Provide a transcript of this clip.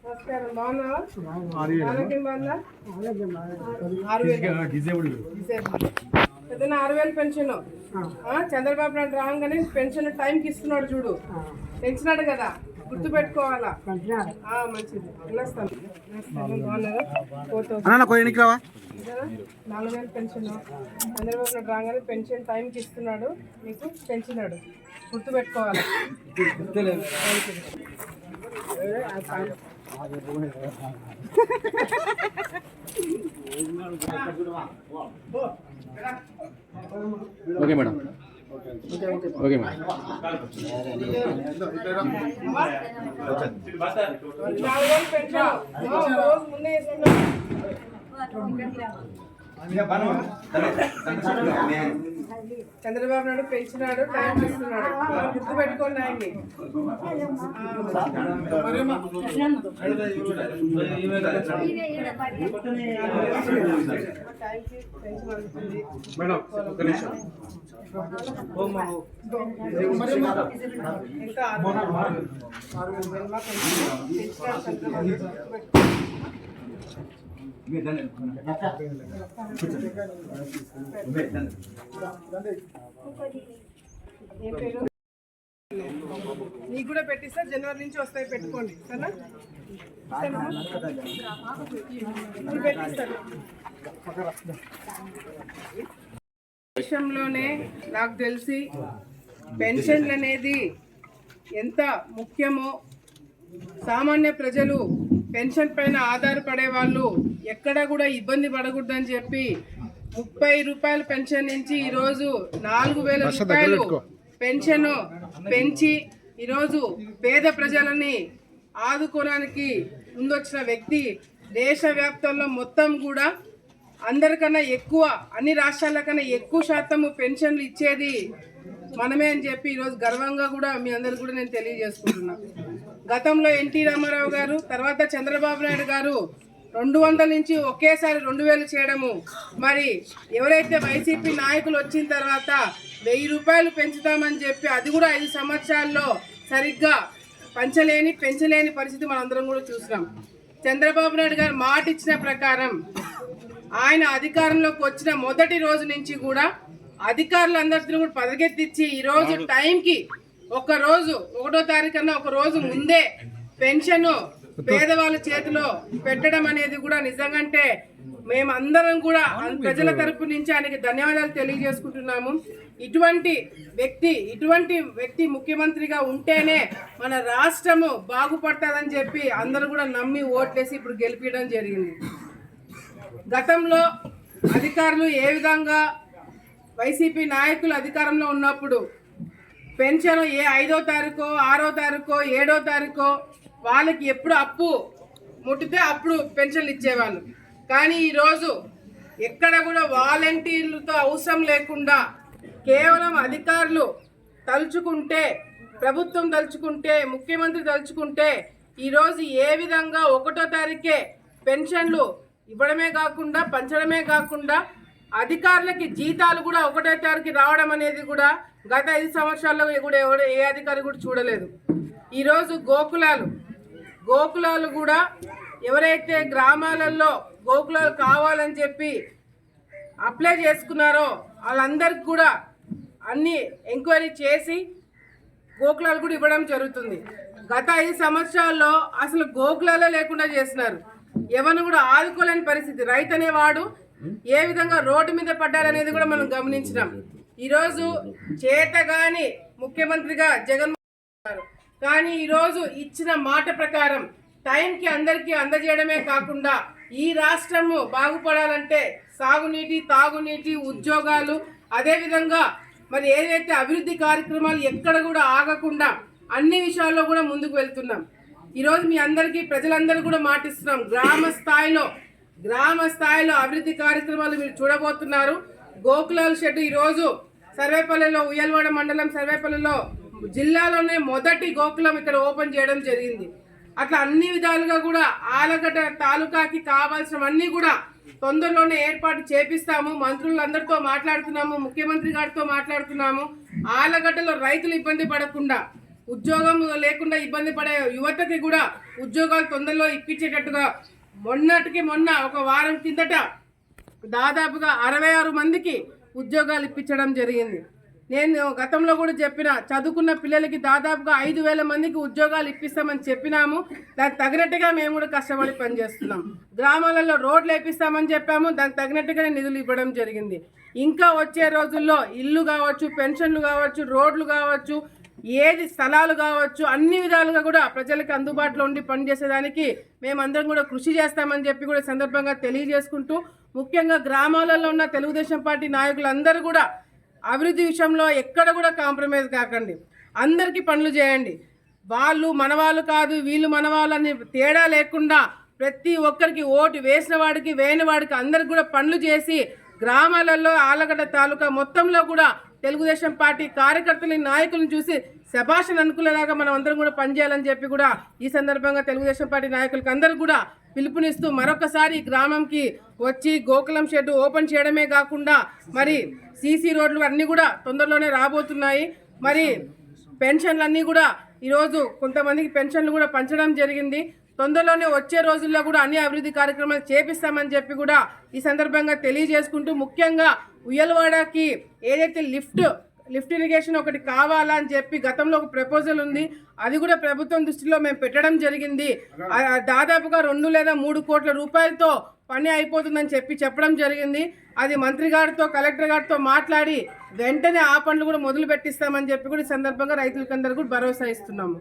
నమస్కారం. బాగున్నావా? ఆరోగ్యం బాగుందా? పెద్ద 6,000 పెన్షన్. చంద్రబాబు నాయుడు రాగానే పెన్షన్ టైంకి ఇస్తున్నాడు చూడు, పెంచినాడు కదా, గుర్తు పెట్టుకోవాలా. మంచిది. వెళ్ళొస్తాను. బాగున్నారా? 4,000 పెన్షన్. చంద్రబాబు నాయుడు రాగానే పెన్షన్ టైంకి ఇస్తున్నాడు, మీకు పెంచినాడు, గుర్తు పెట్టుకోవాలి. Okay madam. Okay madam. 4,000 pension రోజు ముందే చంద్రబాబు నాయుడు పెంచినాడు, టైం ఇస్తున్నాడు, గుర్తు పెట్టుకోండి ఆయన్ని. ఇంకా నీకు కూడా పెట్టిస్తా, జనవరి నుంచి వస్తాయి, పెట్టుకోండి సరేనా? దేశంలోనే నాకు తెలిసి పెన్షన్లు అనేది ఎంత ముఖ్యమో, సామాన్య ప్రజలు పెన్షన్ పైన ఆధారపడే వాళ్ళు ఎక్కడా కూడా ఇబ్బంది పడకూడదని చెప్పి 30 రూపాయల పెన్షన్ నుంచి ఈరోజు 4,000 రూపాయలు పెన్షన్ పెంచి ఈరోజు పేద ప్రజలని ఆదుకోవడానికి ముందొచ్చిన వ్యక్తి. దేశవ్యాప్తంలో మొత్తం కూడా అందరికన్నా ఎక్కువ, అన్ని రాష్ట్రాల కన్నా ఎక్కువ శాతం పెన్షన్లు ఇచ్చేది మనమే అని చెప్పి ఈరోజు గర్వంగా కూడా మీ అందరికి కూడా నేను తెలియజేసుకుంటున్నాను. గతంలో ఎన్టీ రామారావు గారు, తర్వాత చంద్రబాబు నాయుడు గారు 200 నుంచి ఒకేసారి 2,000 చేయడము, మరి ఎవరైతే వైసీపీ నాయకులు వచ్చిన తర్వాత 1,000 రూపాయలు పెంచుతామని చెప్పి అది కూడా 5 సంవత్సరాల్లో సరిగ్గా పెంచలేని పరిస్థితి మనందరం కూడా చూసినాం. చంద్రబాబు నాయుడు గారు మాట ఇచ్చిన ప్రకారం ఆయన అధికారంలోకి వచ్చిన మొదటి రోజు నుంచి కూడా అధికారులందరినీ కూడా పదకెత్తిచ్చి ఈరోజు టైంకి ఒక రోజు 1వ తారీఖు కన్నా ఒక రోజు ముందే పెన్షన్ పేదవాళ్ళ చేతిలో పెట్టడం అనేది కూడా నిజంగానే మేమందరం కూడా ప్రజల తరపు నుంచి ఆయనకి ధన్యవాదాలు తెలియజేసుకుంటున్నాము. ఇటువంటి వ్యక్తి ముఖ్యమంత్రిగా ఉంటేనే మన రాష్ట్రము బాగుపడుతుందని చెప్పి అందరూ కూడా నమ్మి ఓట్లేసి ఇప్పుడు గెలిపించడం జరిగింది. గతంలో అధికారులు ఏ విధంగా వైసీపీ నాయకులు అధికారంలో ఉన్నప్పుడు పెన్షన్ 5వ తారీఖు 6వ తారీఖు 7వ తారీఖు వాళ్ళకి ఎప్పుడు అప్పు ముట్టితే అప్పుడు పెన్షన్లు ఇచ్చేవాళ్ళు. కానీ ఈరోజు ఎక్కడ కూడా వాలంటీర్లతో అవసరం లేకుండా కేవలం అధికారులు తలుచుకుంటే, ప్రభుత్వం తలుచుకుంటే, ముఖ్యమంత్రి తలుచుకుంటే ఈరోజు ఏ విధంగా 1వ తారీఖే పెన్షన్లు ఇవ్వడమే కాకుండా, పంచడమే కాకుండా అధికారులకి జీతాలు కూడా 1వ తారీఖు రావడం అనేది కూడా గత 5 సంవత్సరాల్లో కూడా ఏ అధికారి కూడా చూడలేదు. ఈరోజు గోకులాలు కూడా ఎవరైతే గ్రామాలలో గోకులాలు కావాలని చెప్పి అప్లై చేసుకున్నారో వాళ్ళందరికీ కూడా అన్ని ఎంక్వైరీ చేసి గోకులాలు కూడా ఇవ్వడం జరుగుతుంది. గత 5 సంవత్సరాల్లో అసలు గోకులాలే లేకుండా చేసినారు. ఎవరిని కూడా ఆదుకోలేని పరిస్థితి. రైతు అనేవాడు ఏ విధంగా రోడ్డు మీద పడ్డారనేది కూడా మనం గమనించినాం. ఈరోజు చేతగాని ముఖ్యమంత్రిగా జగన్మోహన్ గారు, కానీ ఈరోజు ఇచ్చిన మాట ప్రకారం టైంకి అందరికీ అందజేయడమే కాకుండా ఈ రాష్ట్రము బాగుపడాలంటే సాగునీటి, తాగునీటి, ఉద్యోగాలు, అదేవిధంగా మరి ఏదైతే అభివృద్ధి కార్యక్రమాలు ఎక్కడ కూడా ఆగకుండా అన్ని విషయాల్లో కూడా ముందుకు వెళ్తున్నాం. ఈరోజు మీ అందరికీ ప్రజలందరూ కూడా మాటిస్తున్నాం. గ్రామ స్థాయిలో అభివృద్ధి కార్యక్రమాలు మీరు చూడబోతున్నారు. గోకులాల షెడ్ ఈరోజు సర్వేపల్లిలో, ఉయ్యలవాడ మండలం సర్వేపల్లిలో జిల్లాలోనే మొదటి గోకులం ఇక్కడ ఓపెన్ చేయడం జరిగింది. అట్లా అన్ని విధాలుగా కూడా ఆలగడ్డ తాలూకాకి కావాల్సినవన్నీ కూడా తొందరలోనే ఏర్పాటు చేపిస్తాము. మంత్రులందరితో మాట్లాడుతున్నాము, ముఖ్యమంత్రి గారితో మాట్లాడుతున్నాము. ఆలగడ్డలో రైతులు ఇబ్బంది పడకుండా, ఉద్యోగం లేకుండా ఇబ్బంది పడే యువతకి కూడా ఉద్యోగాలు తొందరలో ఇప్పించేటట్టుగా మొన్న ఒక వారం కిందట దాదాపుగా 66 మందికి ఉద్యోగాలు ఇప్పించడం జరిగింది. నేను గతంలో కూడా చెప్పిన చదువుకున్న పిల్లలకి దాదాపుగా 5,000 మందికి ఉద్యోగాలు ఇప్పిస్తామని చెప్పినాము. దానికి తగినట్టుగా మేము కూడా కష్టపడి పనిచేస్తున్నాం. గ్రామాలలో రోడ్లు వేపిస్తామని చెప్పాము, దానికి తగినట్టుగానే నిధులు ఇవ్వడం జరిగింది. ఇంకా వచ్చే రోజుల్లో ఇల్లు కావచ్చు, పెన్షన్లు కావచ్చు, రోడ్లు కావచ్చు, ఏది స్థలాలు కావచ్చు, అన్ని విధాలుగా కూడా ప్రజలకు అందుబాటులో ఉండి పనిచేసేదానికి మేమందరం కూడా కృషి చేస్తామని చెప్పి కూడా సందర్భంగా తెలియజేసుకుంటూ, ముఖ్యంగా గ్రామాలలో ఉన్న తెలుగుదేశం పార్టీ నాయకులందరూ కూడా అభివృద్ధి విషయంలో ఎక్కడ కూడా కాంప్రమైజ్ కాకండి. అందరికీ పనులు చేయండి. వాళ్ళు మనవాళ్ళు కాదు, వీళ్ళు మనవాళ్ళు అని తేడా లేకుండా ప్రతి ఒక్కరికి ఓటు వేసిన వాడికి వేయని వాడికి అందరికి కూడా పనులు చేసి గ్రామాలలో ఆలగడ్డ తాలూకా మొత్తంలో కూడా తెలుగుదేశం పార్టీ కార్యకర్తలని నాయకులను చూసి శభాషను అనుకునేలాగా మనం అందరం కూడా పనిచేయాలని చెప్పి కూడా ఈ సందర్భంగా తెలుగుదేశం పార్టీ నాయకులకు అందరూ కూడా పిలుపునిస్తూ మరొకసారి గ్రామంకి వచ్చి గోకులం షెడ్ ఓపెన్ చేయడమే కాకుండా మరి సీసీ రోడ్లు అన్నీ కూడా తొందరలోనే రాబోతున్నాయి. మరి పెన్షన్లు అన్నీ కూడా ఈరోజు కొంతమందికి పెన్షన్లు కూడా పంచడం జరిగింది. తొందరలోనే వచ్చే రోజుల్లో కూడా అన్ని అభివృద్ధి కార్యక్రమాలు చేపిస్తామని చెప్పి కూడా ఈ సందర్భంగా తెలియజేసుకుంటూ, ముఖ్యంగా ఉయ్యలవాడకి ఏదైతే లిఫ్ట్ ఇరిగేషన్ ఒకటి కావాలా అని చెప్పి గతంలో ఒక ప్రపోజల్ ఉంది. అది కూడా ప్రభుత్వం దృష్టిలో మేము పెట్టడం జరిగింది. దాదాపుగా 2 లేదా 3 కోట్ల రూపాయలతో పని అయిపోతుందని చెప్పడం జరిగింది. అది మంత్రి గారితో కలెక్టర్ గారితో మాట్లాడి వెంటనే ఆ పనులు కూడా మొదలు పెట్టిస్తామని చెప్పి కూడా ఈ సందర్భంగా రైతులకందరూ కూడా భరోసా ఇస్తున్నాము.